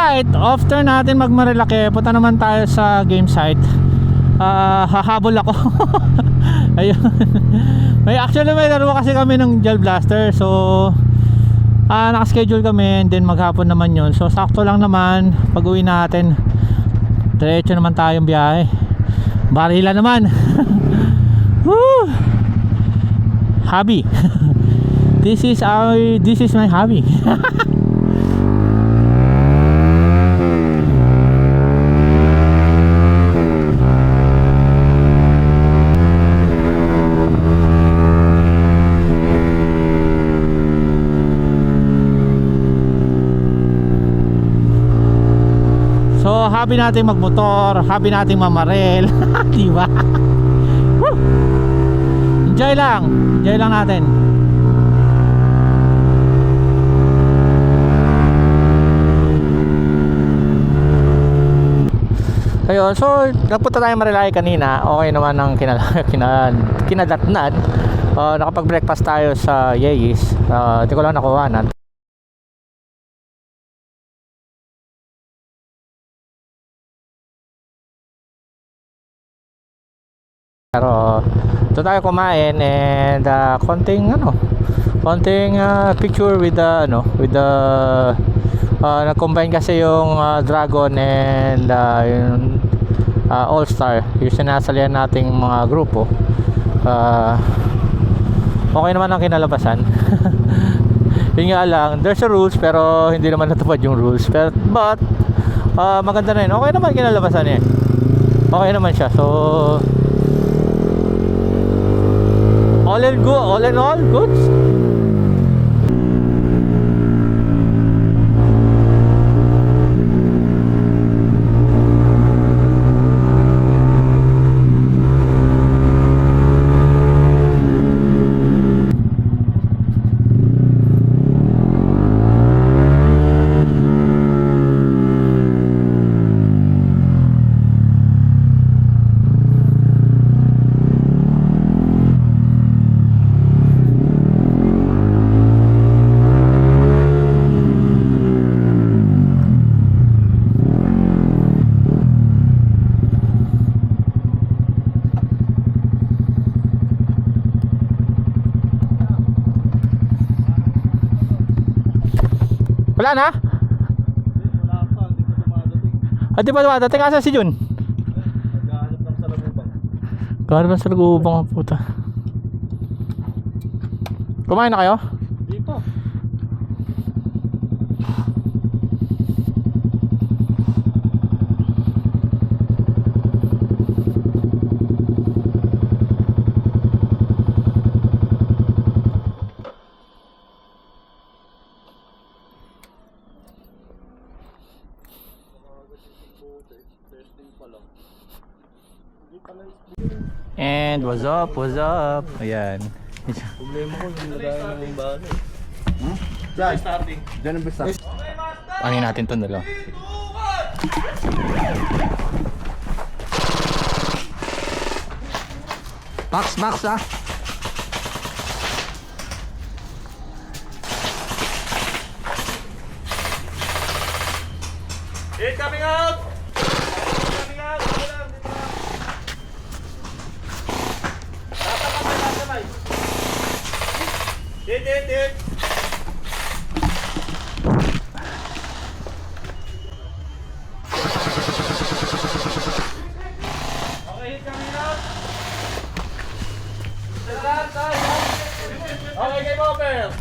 Alright, after natin magmarilake, punta naman tayo sa game site. Hahabol ako. Ayun. Actually may laro kasi kami ng Gel Blaster. So nakaschedule kami and then maghapon naman yun. So sakto lang naman pag uwi natin, diretso naman tayong biyahe. Barila naman. Woo! Hobby. This is my hobby. So, hobby natin magmotor, hobby natin mamarel. Diba? Woo! Enjoy lang natin. Ayun, so nagpunta tayo Marilaki kanina. Okay naman ang kinadatnan. Nakapag-breakfast tayo sa Yeyis. Hindi ko lang nakuhanan. Pero doon tayo kumain and konting picture with the nag-combine kasi yung Dragon and yung All Star, yung sinasalihan nating mga grupo. Okay naman ang kinalabasan. Yun nga lang, there's a rules pero hindi naman natupad yung rules, but maganda na yun. Okay naman kinalabasan eh. Okay naman siya. So all in all goods. Wala na? Wala pa, hindi pa dumadating. Di ba dumadating? Asan si Jun? Naghahanap ng salubong. Gano'n ba sa lagubang ang puta? Kumain na kayo? Hindi pa. And what's up? Ayan. Problema ko yung lagayan ng bago. Diyan, Starting. diyan ang basta. Ano natin to dalawa? Max ah. Hit coming out! Coming out! Dito lang, dito lang. Tatamay. Hit! Okay, hit coming out. Okay, game over.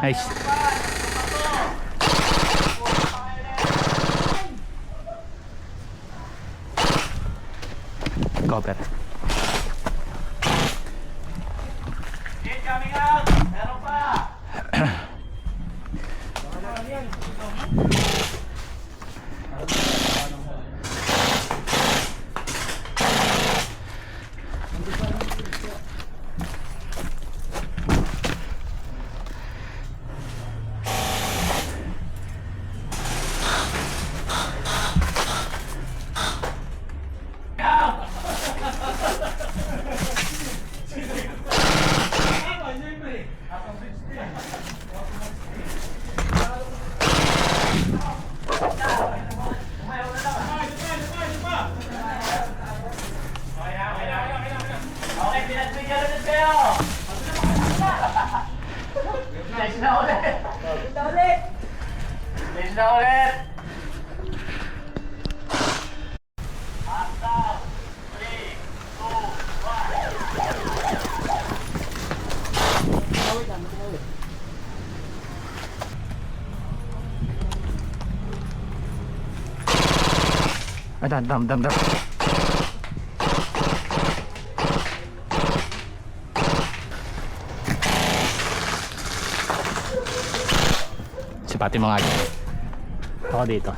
Nice. Cover. Hit coming out. Meron pa. Ay, dam. Sipatin mo nga dyan. Ako dito.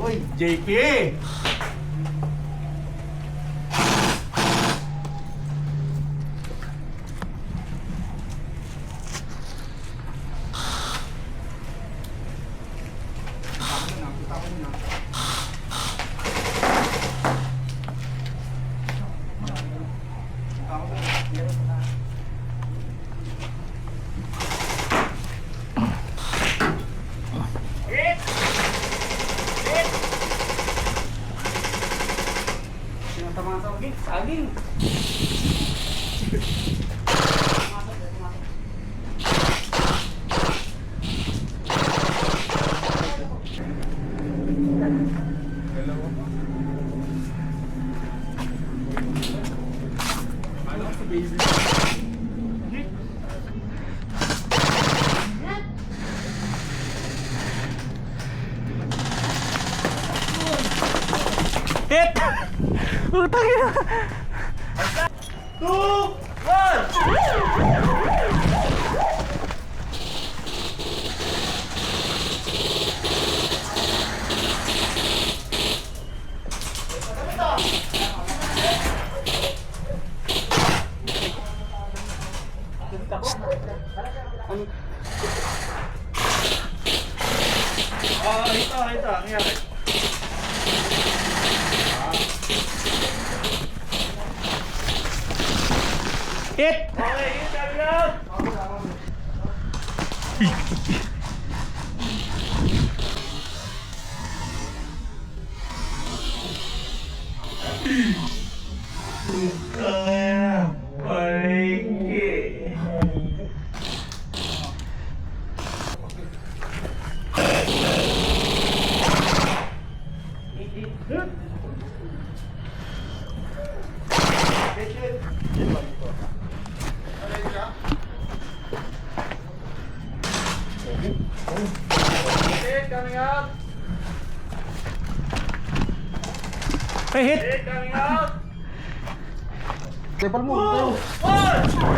Uy, JP! Saging! Hit! Utang ina! 2, 1! Ito. Ang nangyari. Hit! Okay, hit agad! Hit coming out! Ay, hit! Hit coming out! Tepal mo, tayo. 1!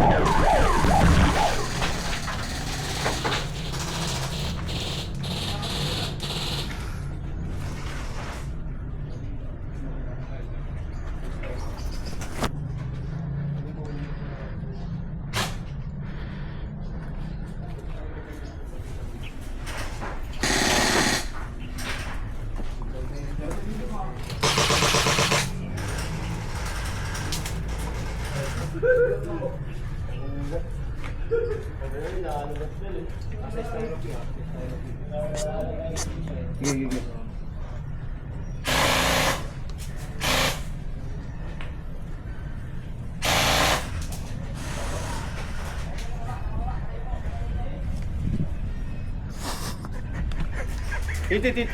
Hit.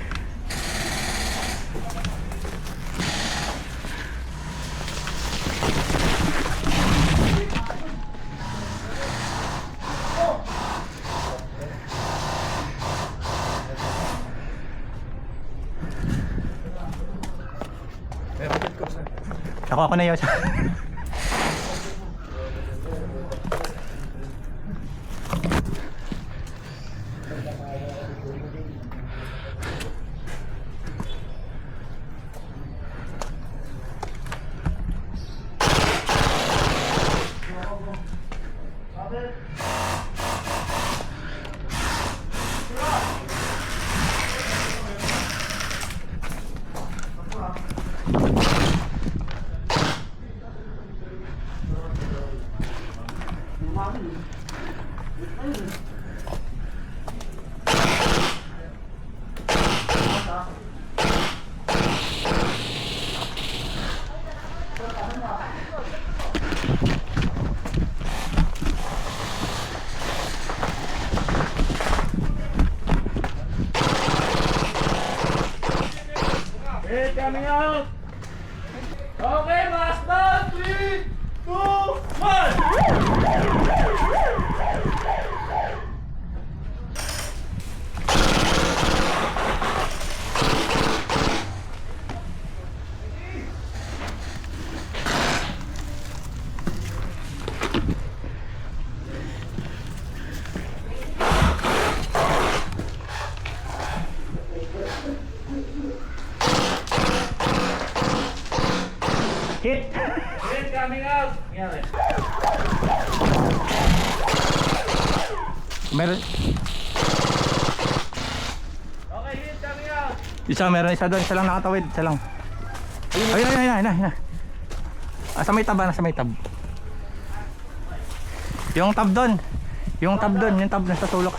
Nakuha ko na yun. out. Okay, last na. 3, 2, 1. Hit! Hit coming out. Nangyari. Meron, Okay, hit coming out. meron isa doon, isa lang nakatawid, isa lang. Ayun. Ah, sa may tab, nasa may tab. Yung tab doon. Yung tab sa sulok.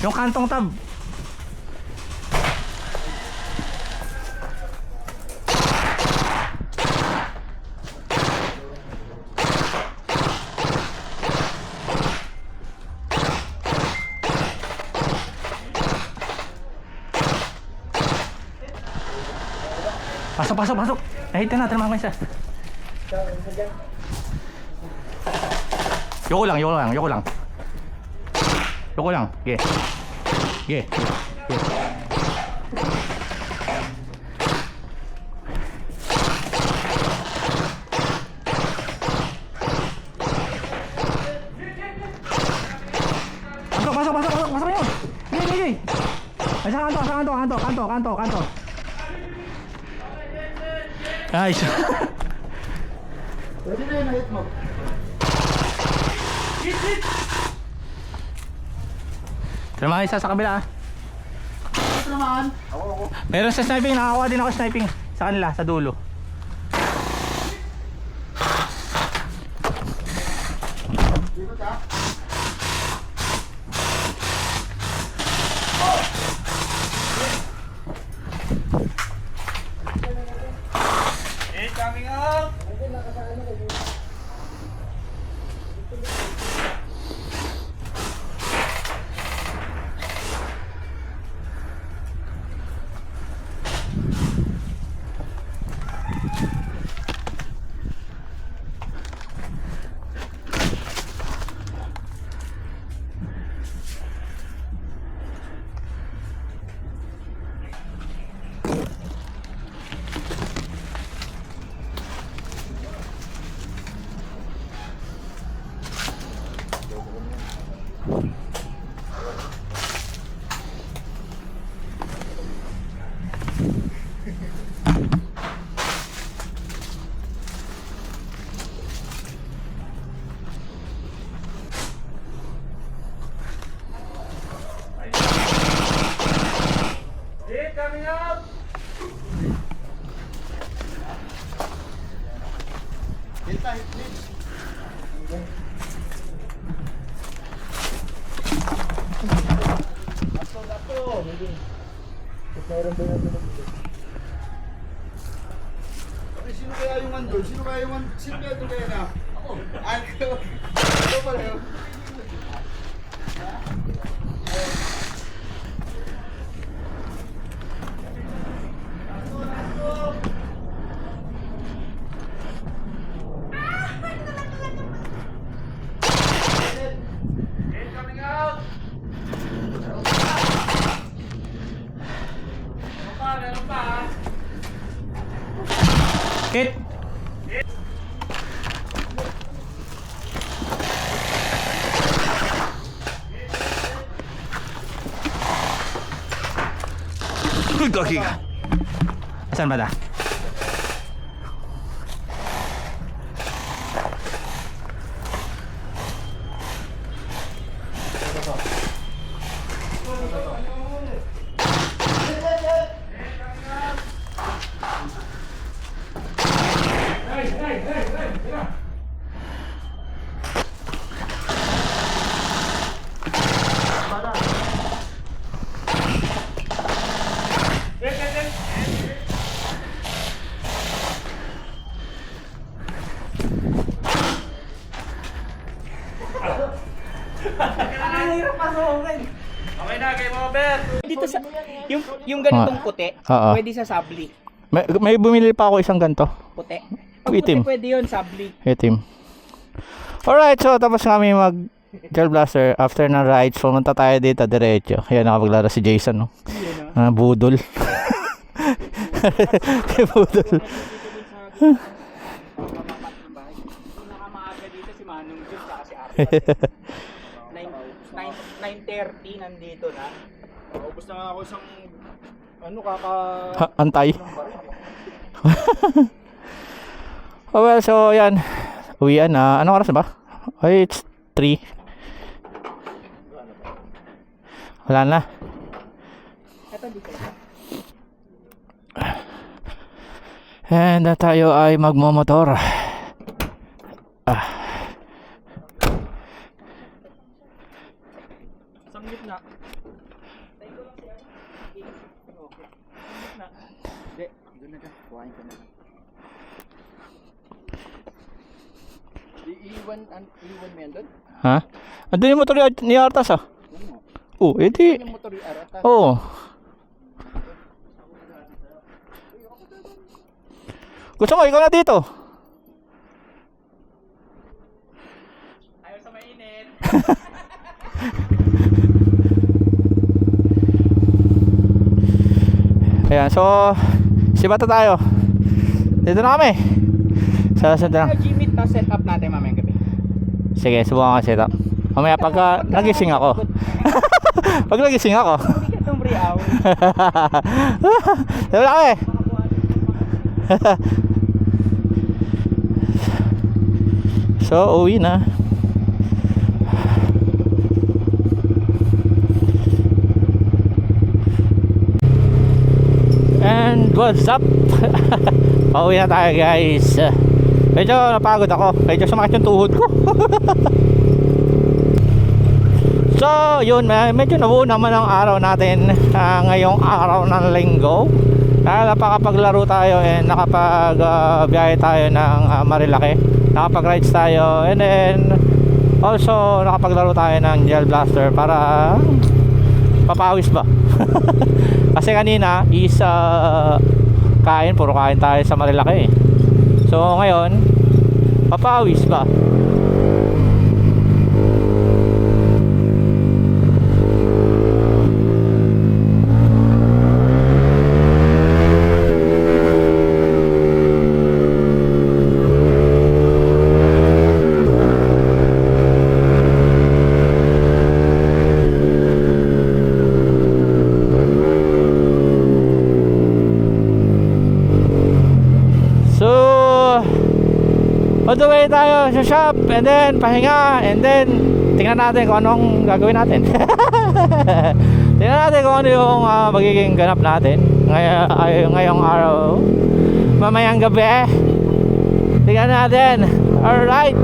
Yung kantong tab. Pasok. Nahitin natin mga isa. Yoko lang. Ge. Pasok yun. Ge. Ay, sa kanto. Ayos. Pwede na yun, na-hit mo. Hit. Pero mga isa sa kabila. Ito naman. Ako. Meron sa sniping, nakakuha din ako sniping sa kanila, sa dulo. Dito ka. Hit coming out. Hit coming out. Hit na, hit. Ato. Meron ba yung sino kaya yung andun? Sino kaya ito kaya na? Ako. Ako pala yun. Hit coming out. Meron pa. Hit! Gagi ka. Asan ba da? Okay na, game over. Dito sa yung ganitong puti, Oo. pwede sa sabli. May bumili pa ako isang ganto. Puti. Itim. Puti pwede yun, sabli. Itim. Alright, so tapos kami mag Gel Blaster. After ng rides, pumunta tayo dito diretso. Ayan, nakapaglaro si Jason, no? Budol. Budol. Pinakamaaga dito si Manong Jun saka si Arthur. 9:30 nandito na. Ubus na nga ako isang Antay. Oh well, so yan. Uwian na. Anong oras na ba? Ay, it's 3. Wala na. Ito dito. And tayo ay magmomotor. Sa gitna. Hindi, doon na ka. Kuhain ka na. Iiwan mo yan doon? Ha? Andun yung motor ni Artas, ah. Oh, edi. Yung motor yung Arata. Oo. Gusto mo, ikaw na dito. Ayaw sa mainit. Ayan, so sibata tayo. Dito na kami. Sa na. Jimmy, na set up natin mamayang gabi. Sige, subukan ko set up. Mamaya pagka nagising ako. Pag nagising ako. Hindi ka itong briaw. Dito na kami. So, uwi na. And what's up? Pauwi na tayo, guys. Medyo napagod ako. Medyo sumakit yung tuhod ko. So, yun, medyo nabuo naman ang araw natin ngayong araw ng linggo. Napakapaglaro tayo and nakapag-biyahe tayo ng Marilaki. Nakapag-rides tayo and then also nakapaglaro tayo ng Gel Blaster para papawis ba. Kasi kanina is kain, puro kain tayo sa Marilaki. So ngayon papawis ba. On the way tayo sa shop and then pahinga and then tingnan natin kung anong gagawin natin. Tingnan natin kung ano yung magiging ganap natin ngayong araw, mamayang gabi. Tingnan natin. Alright.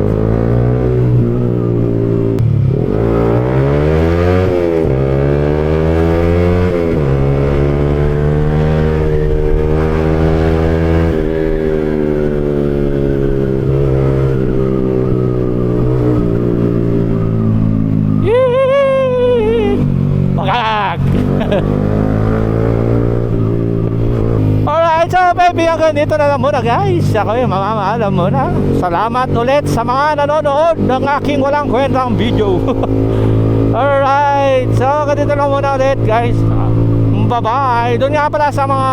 Alright, so baby, hanggang dito na lang muna, guys. Ako yung mamamaalam muna. Salamat ulit sa mga nanonood ng aking walang kwentang video. Alright, so hanggang dito lang muna ulit, guys. Bye bye. Doon nga pala sa mga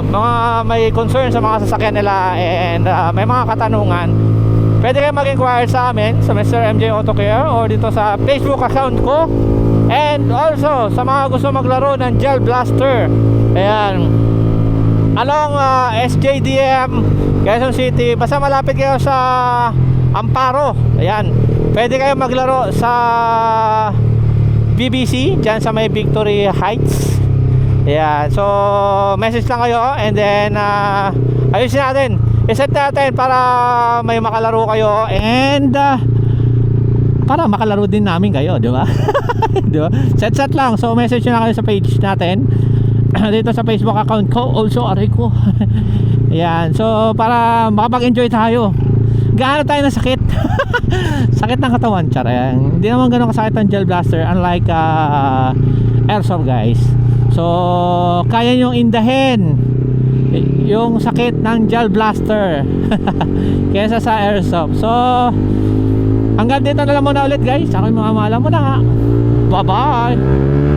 mga may concern sa mga sasakyan nila and may mga katanungan, pwede kayo mag-inquire sa amin sa Mr. MJ Auto Care or dito sa Facebook account ko. And also sa mga gusto maglaro ng Gel Blaster, ayan, along SJDM Quezon City, basta malapit kayo sa Amparo, ayan, pwede kayo maglaro sa BBC dyan sa may Victory Heights. Ayan, so message lang kayo and then ayusin natin, iset natin para may makalaro kayo and para makalaro din namin kayo, di ba? Di ba? Set lang. So message nyo na kayo sa page natin dito sa Facebook account ko, also aray ko. Ayan, so para makapag-enjoy tayo. Gaano tayo na sakit? Sakit ng katawan, char. Ayan. Hindi naman ganun kasakit ang Gel Blaster, unlike Airsoft, guys. So kaya nyong indahin yung sakit ng gel blaster kesa sa airsoft. So hanggang dito na lang muna ulit guys. Ako yung mga mala muna. Bye bye.